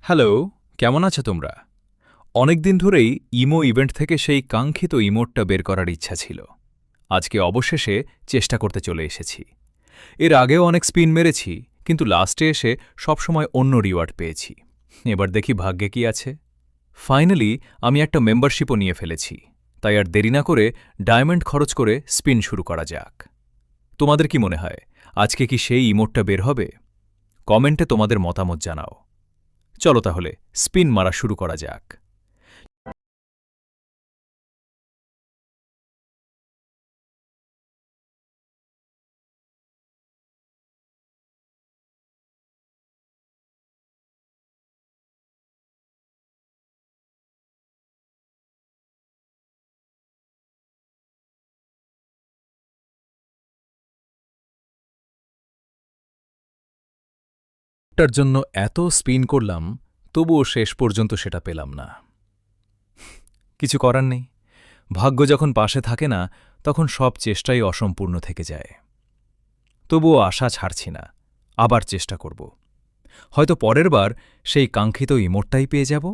Hello, কেমন আছো তোমরা? অনেকদিন ধরেই ইমো ইভেন্ট থেকে সেই কাঙ্ক্ষিত ইমোটটা বের করার ইচ্ছা ছিল। আজকে অবশেষে চেষ্টা করতে চলে এসেছি। এর আগেও অনেক স্পিন মেরেছি, কিন্তু লাস্টে এসে সবসময় অন্য রিওয়ার্ড পেয়েছি। এবার দেখি ভাগ্যে কি আছে। ফাইনালি আমি একটা মেম্বারশিপও নিয়ে ফেলেছি, তাই আর দেরি না করে ডায়মন্ড খরচ করে স্পিন শুরু করা যাক। তোমাদের কি মনে হয়, আজকে কি সেই ইমোটটা বের হবে? কমেন্টে তোমাদের মতামত জানাও। চলো তাহলে স্পিন মারা শুরু করা যাক। টার জন্য এত স্পিন করলাম, তবুও শেষ পর্যন্ত সেটা পেলাম না। কিছু করার নেই। ভাগ্য যখন পাশে থাকে না, তখন সব চেষ্টাই অসম্পূর্ণ থেকে যায়। তবুও আশা ছাড়ছি না, আবার চেষ্টা করব। হয়তো পরের বার সেই কাঙ্ক্ষিত ইমোটটাই পেয়ে যাব।